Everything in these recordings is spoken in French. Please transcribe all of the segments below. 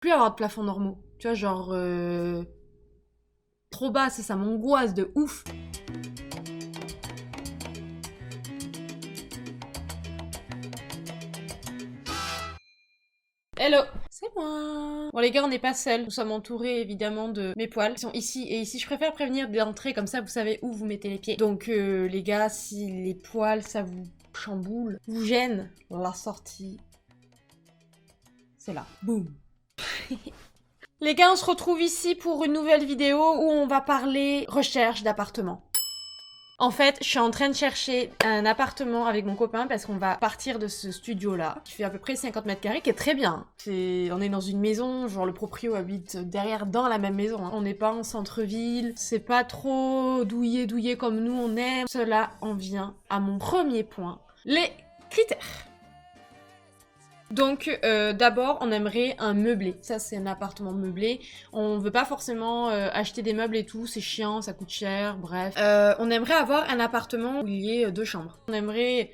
Plus avoir de plafonds normaux. Tu vois, genre... trop bas, ça m'angoisse de ouf. Hello, c'est moi. Bon les gars, on n'est pas seuls. Nous sommes entourés évidemment de mes poils qui sont ici et ici. Je préfère prévenir d'entrée comme ça, vous savez où vous mettez les pieds. Donc les gars, si les poils ça vous chamboule, vous gêne, la sortie, c'est là. Boum. Les gars, on se retrouve ici pour une nouvelle vidéo où on va parler recherche d'appartement. En fait, je suis en train de chercher un appartement avec mon copain parce qu'on va partir de ce studio-là, qui fait à peu près 50 mètres carrés, qui est très bien. On est dans une maison, genre le proprio habite derrière dans la même maison. Hein. On n'est pas en centre-ville, c'est pas trop douillé comme nous on aime. Cela en vient à mon premier point, les critères. Donc d'abord on aimerait un meublé, ça c'est un appartement meublé, on veut pas forcément acheter des meubles et tout, c'est chiant, ça coûte cher, bref. On aimerait avoir un appartement où il y ait 2 chambres. On aimerait,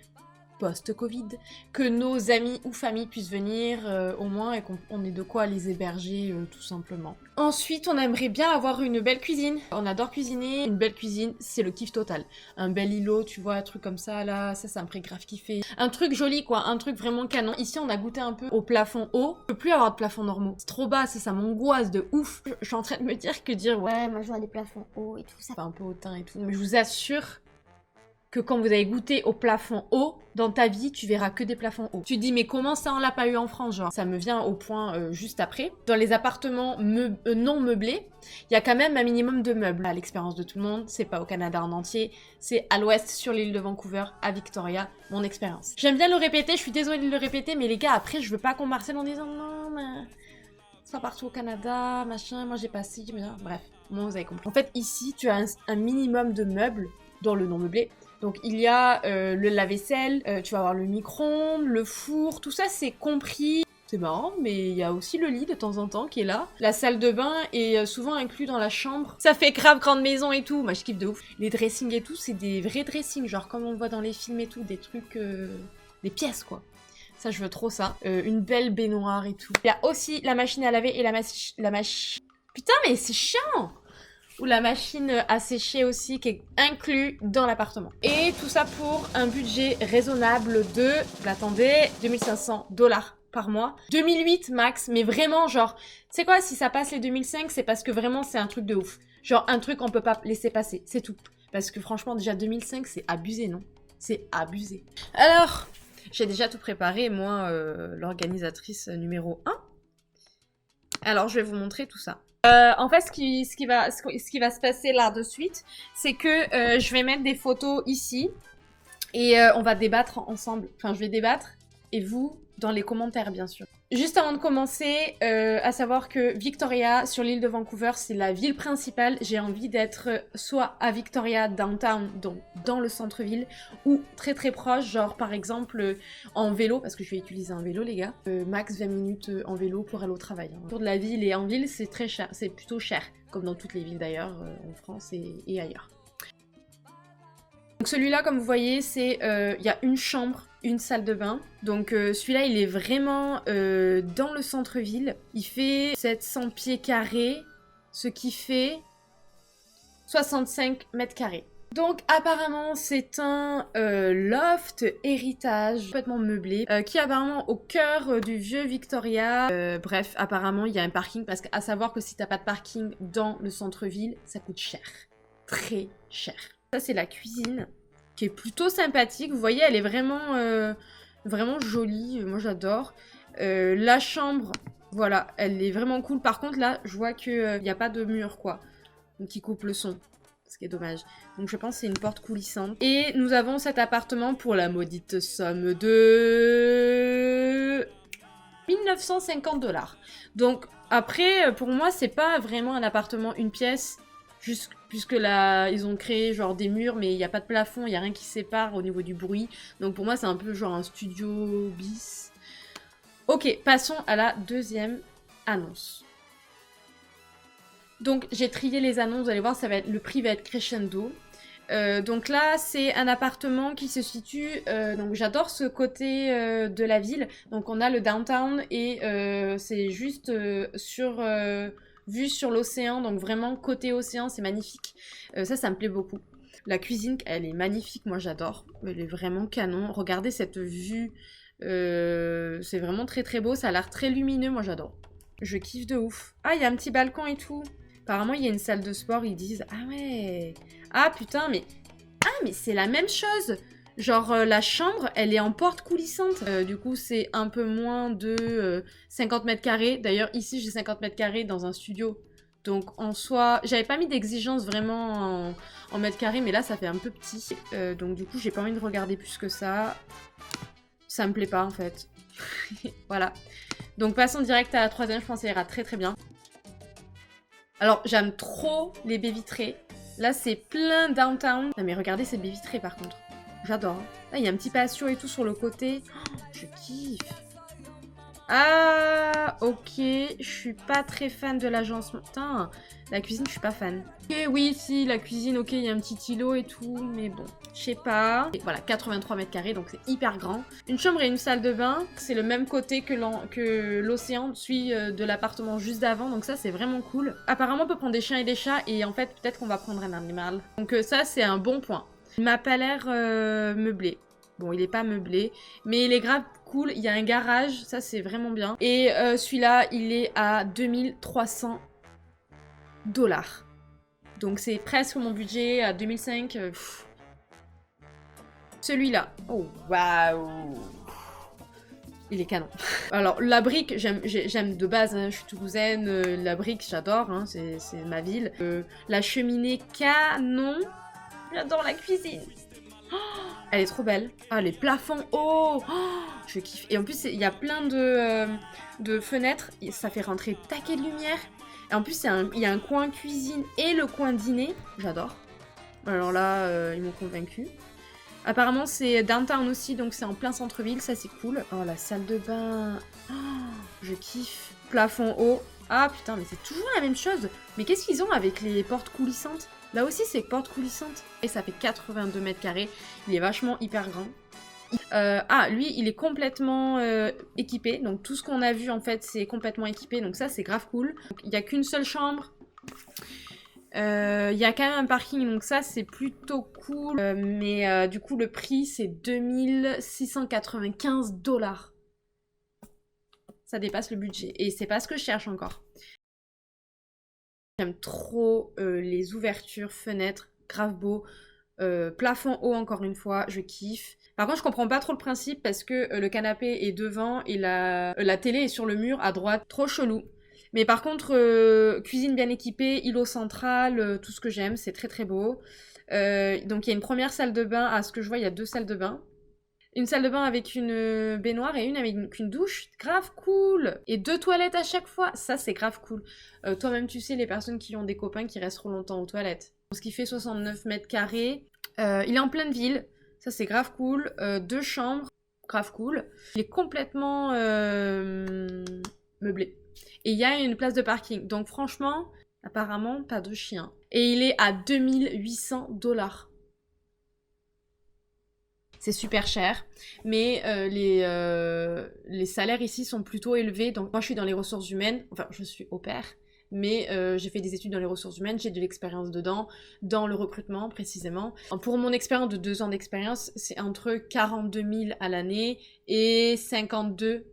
post-Covid, que nos amis ou familles puissent venir au moins et qu'on ait de quoi les héberger tout simplement. Ensuite, on aimerait bien avoir une belle cuisine. On adore cuisiner. Une belle cuisine, c'est le kiff total. Un bel îlot, tu vois, un truc comme ça, là, ça me ferait grave kiffer. Un truc joli, quoi, un truc vraiment canon. Ici, on a goûté un peu au plafond haut. Je peux plus avoir de plafond normaux. C'est trop bas, ça m'angoisse de ouf. Je suis en train de me dire que dire, ouais, moi je vois des plafonds hauts et tout, ça fait un peu hautain et tout. Mais je vous assure que quand vous avez goûté au plafond haut, dans ta vie, tu verras que des plafonds hauts. Tu te dis, mais comment ça, on l'a pas eu en France, genre? Ça me vient au point juste après. Dans les appartements non meublés, il y a quand même un minimum de meubles. À l'expérience de tout le monde, c'est pas au Canada en entier, c'est à l'ouest, sur l'île de Vancouver, à Victoria, mon expérience. J'aime bien le répéter, je suis désolée de le répéter, mais les gars, après, je veux pas qu'on m'harcèle en disant, non, mais... ça partout au Canada, machin, moi j'ai pas ci, mais... Bref, moi vous avez compris. En fait, ici, tu as un minimum de meubles dans le non meublé. Donc il y a le lave-vaisselle, tu vas avoir le micro-ondes, le four, tout ça c'est compris. C'est marrant, mais il y a aussi le lit de temps en temps qui est là. La salle de bain est souvent inclus dans la chambre. Ça fait grave grande maison et tout, moi je kiffe de ouf. Les dressings et tout, c'est des vrais dressings, genre comme on le voit dans les films et tout, des trucs... des pièces quoi. Ça je veux trop ça. Une belle baignoire et tout. Il y a aussi la machine à laver et la machine... Putain mais c'est chiant! Ou la machine à sécher aussi qui est inclus dans l'appartement. Et tout ça pour un budget raisonnable de, attendez, 2500 $ par mois. 2008 max, mais vraiment genre, c'est quoi, si ça passe les 2005, c'est parce que vraiment c'est un truc de ouf. Genre un truc qu'on peut pas laisser passer, c'est tout. Parce que franchement déjà 2005 c'est abusé, non? C'est abusé. Alors, j'ai déjà tout préparé, moi, l'organisatrice numéro 1. Alors je vais vous montrer tout ça. En fait, ce qui va se passer là de suite, c'est que je vais mettre des photos ici et on va débattre ensemble. Enfin, je vais débattre et vous, dans les commentaires, bien sûr. Juste avant de commencer, à savoir que Victoria, sur l'île de Vancouver, c'est la ville principale. J'ai envie d'être soit à Victoria, downtown, donc dans le centre-ville, ou très très proche, genre par exemple en vélo, parce que je vais utiliser un vélo les gars, max 20 minutes en vélo pour aller au travail. Hein. Autour de la ville et en ville, c'est très cher, c'est plutôt cher, comme dans toutes les villes d'ailleurs, en France et ailleurs. Donc celui-là, comme vous voyez, c'est il y a une chambre, une salle de bain. Donc celui-là, il est vraiment dans le centre-ville. Il fait 700 pieds carrés, ce qui fait 65 mètres carrés. Donc apparemment c'est un loft héritage complètement meublé qui est apparemment au cœur du vieux Victoria. Bref, apparemment il y a un parking parce qu'à savoir que si t'as pas de parking dans le centre-ville, ça coûte cher. Très cher. Ça c'est la cuisine qui est plutôt sympathique. Vous voyez, elle est vraiment jolie. Moi j'adore. La chambre, voilà, elle est vraiment cool. Par contre là, je vois qu'il n'y a pas de mur quoi. Donc qui coupe le son. Ce qui est dommage. Donc je pense que c'est une porte coulissante. Et nous avons cet appartement pour la maudite somme de 1950 $. Donc après, pour moi, c'est pas vraiment un appartement une pièce. Juste puisque là, ils ont créé genre des murs, mais il n'y a pas de plafond, il n'y a rien qui sépare au niveau du bruit. Donc pour moi, c'est un peu genre un studio bis. Ok, passons à la deuxième annonce. Donc j'ai trié les annonces, vous allez voir, le prix va être crescendo. Donc là, c'est un appartement qui se situe... donc j'adore ce côté de la ville. Donc on a le downtown et c'est juste vue sur l'océan. Donc vraiment côté océan, c'est magnifique. Ça me plaît beaucoup. La cuisine, elle est magnifique. Moi, j'adore. Elle est vraiment canon. Regardez cette vue. C'est vraiment très très beau. Ça a l'air très lumineux. Moi, j'adore. Je kiffe de ouf. Ah, il y a un petit balcon et tout. Apparemment, il y a une salle de sport, ils disent... Ah ouais. Ah putain, mais... Ah, mais c'est la même chose. Genre, la chambre, elle est en porte coulissante. Du coup, c'est un peu moins de 50 mètres carrés. D'ailleurs, ici, j'ai 50 mètres carrés dans un studio. Donc, en soi... J'avais pas mis d'exigence vraiment en mètres carrés, mais là, ça fait un peu petit. Donc, du coup, j'ai pas envie de regarder plus que ça. Ça me plaît pas, en fait. Voilà. Donc, passons direct à la troisième. Je pense que ça ira très très bien. Alors, j'aime trop les baies vitrées. Là, c'est plein downtown. Non, mais regardez cette baie vitrée, par contre. J'adore. Là, il y a un petit patio et tout sur le côté. Oh, je kiffe. Ah, ok. Je suis pas très fan de l'agencement. Putain, la cuisine, je suis pas fan. Ok, oui, si, la cuisine, ok, il y a un petit îlot et tout, mais bon, je sais pas. Et voilà, 83 mètres carrés, donc c'est hyper grand. Une chambre et une salle de bain, c'est le même côté que l'océan suit de l'appartement juste d'avant, donc ça, c'est vraiment cool. Apparemment, on peut prendre des chiens et des chats, et en fait, peut-être qu'on va prendre un animal. Donc ça, c'est un bon point. Il m'a pas l'air meublé. Bon, il est pas meublé, mais il est grave cool. Il y a un garage, ça c'est vraiment bien. Et celui-là, il est à 2300 $. Donc c'est presque mon budget à 2005. Celui-là, oh waouh, il est canon. Alors la brique, j'aime de base, hein, je suis toulousaine, la brique j'adore, hein, c'est ma ville. La cheminée canon, j'adore la cuisine. Oh, elle est trop belle. Ah, les plafonds hauts. Oh, je kiffe. Et en plus, il y a plein de fenêtres. Ça fait rentrer taquet de lumière. Et en plus, il y a un coin cuisine et le coin dîner. J'adore. Alors là, ils m'ont convaincu. Apparemment, c'est downtown aussi, donc c'est en plein centre-ville. Ça, c'est cool. Oh, la salle de bain. Oh, je kiffe. Plafond haut. Ah, putain, mais c'est toujours la même chose. Mais qu'est-ce qu'ils ont avec les portes coulissantes ? Là aussi, c'est porte coulissante. Et ça fait 82 mètres carrés. Il est vachement hyper grand. Lui, il est complètement équipé. Donc, tout ce qu'on a vu, en fait, c'est complètement équipé. Donc, ça, c'est grave cool. Il n'y a qu'une seule chambre. Il y a quand même un parking. Donc, ça, c'est plutôt cool. Mais du coup, le prix, c'est 2695 $. Ça dépasse le budget. Et c'est pas ce que je cherche encore. J'aime trop les ouvertures, fenêtres, grave beau. Plafond haut encore une fois, je kiffe. Par contre, je comprends pas trop le principe parce que le canapé est devant et la télé est sur le mur à droite. Trop chelou. Mais par contre, cuisine bien équipée, îlot central, tout ce que j'aime, c'est très très beau. Donc il y a une première salle de bain. À ce que je vois, il y a 2 salles de bain. Une salle de bain avec une baignoire et une avec une douche. Grave cool. Et 2 toilettes à chaque fois. Ça, c'est grave cool. Toi-même, tu sais, les personnes qui ont des copains qui restent trop longtemps aux toilettes. Ce qui fait 69 mètres carrés. Il est en pleine ville. Ça, c'est grave cool. 2 chambres. Grave cool. Il est complètement meublé. Et il y a une place de parking. Donc, franchement, apparemment, pas de chien. Et il est à 2800 $. C'est super cher, mais les salaires ici sont plutôt élevés. Donc moi je suis dans les ressources humaines, enfin je suis au pair, mais j'ai fait des études dans les ressources humaines, j'ai de l'expérience dedans, dans le recrutement précisément. Pour mon expérience de 2 ans d'expérience, c'est entre 42 000 à l'année et 52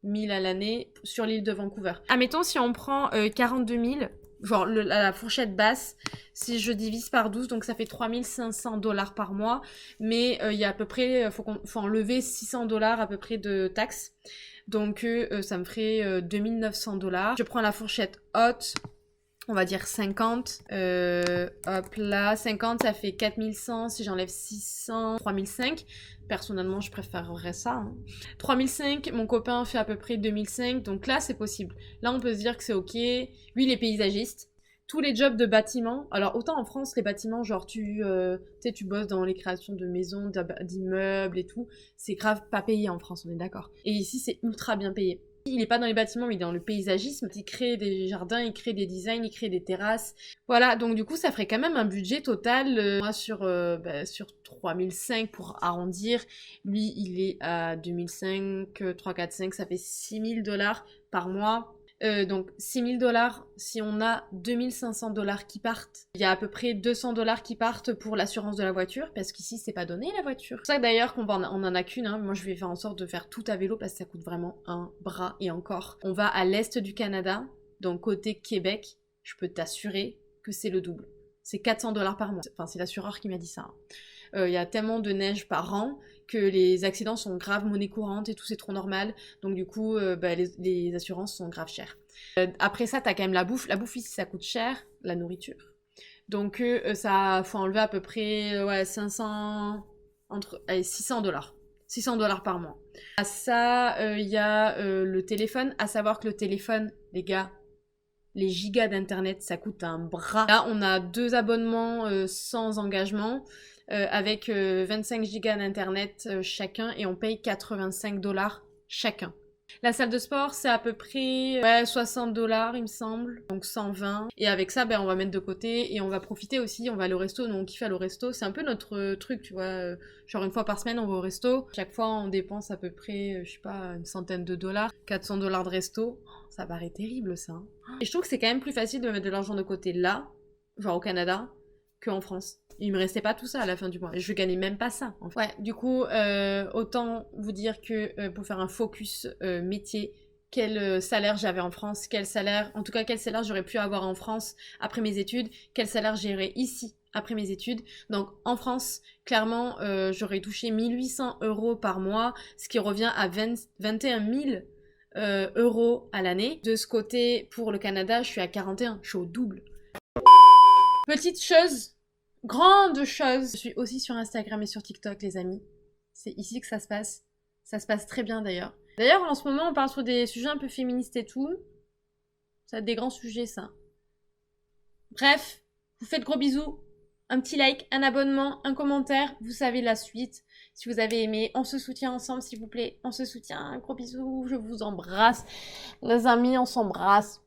000 à l'année sur l'île de Vancouver. Admettons si on prend 42 000, genre la fourchette basse, si je divise par 12, donc ça fait 3500 $ par mois, mais il y a à peu près, faut enlever 600 $ à peu près de taxes, donc ça me ferait 2900 $. Je prends la fourchette haute, on va dire 50, hop là, 50 ça fait 4100, si j'enlève 600, 3005, personnellement je préférerais ça, hein. 3005, mon copain fait à peu près 2005, donc là c'est possible. Là on peut se dire que c'est ok, lui il est paysagiste. Tous les jobs de bâtiment, alors autant en France les bâtiments, genre tu bosses dans les créations de maisons, d'immeubles et tout, c'est grave pas payé en France, on est d'accord. Et ici c'est ultra bien payé. Il est pas dans les bâtiments, mais il est dans le paysagisme. Il crée des jardins, il crée des designs, il crée des terrasses. Voilà, donc du coup, ça ferait quand même un budget total, moi, sur 3005 pour arrondir. Lui, il est à 2005, 3, 4, 5, ça fait 6000 $ par mois. Donc 6000 $, si on a 2500 $ qui partent, il y a à peu près 200 $ qui partent pour l'assurance de la voiture, parce qu'ici c'est pas donné la voiture. C'est pour ça que d'ailleurs on en a qu'une, hein. Moi je vais faire en sorte de faire tout à vélo parce que ça coûte vraiment un bras et encore. On va à l'est du Canada, donc côté Québec, je peux t'assurer que c'est le double. C'est 400 $ par mois. Enfin c'est l'assureur qui m'a dit ça. Il y a tellement de neige par an que les accidents sont grave monnaie courante et tout, c'est trop normal. Donc du coup, les assurances sont grave chères. Après ça, t'as quand même la bouffe. La bouffe ici, ça coûte cher, la nourriture. Donc ça, faut enlever à peu près 600 $. 600 $ par mois. À ça, il y a le téléphone. À savoir que le téléphone, les gars, les gigas d'internet, ça coûte un bras. Là, on a 2 abonnements sans engagement. Avec 25 gigas d'internet chacun et on paye 85 $ chacun. La salle de sport, c'est à peu près 60 $ il me semble, donc 120. Et avec ça, on va mettre de côté et on va profiter aussi, on va aller au resto, nous on kiffe aller au resto, c'est un peu notre truc, tu vois, genre une fois par semaine on va au resto, chaque fois on dépense à peu près, je sais pas, une centaine de dollars, 400 $ de resto, ça paraît terrible ça. Hein. Et je trouve que c'est quand même plus facile de mettre de l'argent de côté là, genre au Canada, qu'en France. Il me restait pas tout ça à la fin du mois. Je gagnais même pas ça. En fait. Ouais, du coup, autant vous dire que pour faire un focus métier, quel salaire j'avais en France, quel salaire j'aurais pu avoir en France après mes études, quel salaire j'aurais ici après mes études. Donc en France, clairement, j'aurais touché 1800 € par mois, ce qui revient à 21 000 € à l'année. De ce côté, pour le Canada, je suis à 41, je suis au double. Petite chose, grande chose, je suis aussi sur Instagram et sur TikTok, les amis. C'est ici que ça se passe. Ça se passe très bien d'ailleurs. D'ailleurs, en ce moment, on parle sur des sujets un peu féministes et tout. Ça va être des grands sujets, ça. Bref, je vous fais de gros bisous. Un petit like, un abonnement, un commentaire. Vous savez la suite. Si vous avez aimé, on se soutient ensemble, s'il vous plaît. On se soutient. Un gros bisou. Je vous embrasse. Les amis, on s'embrasse.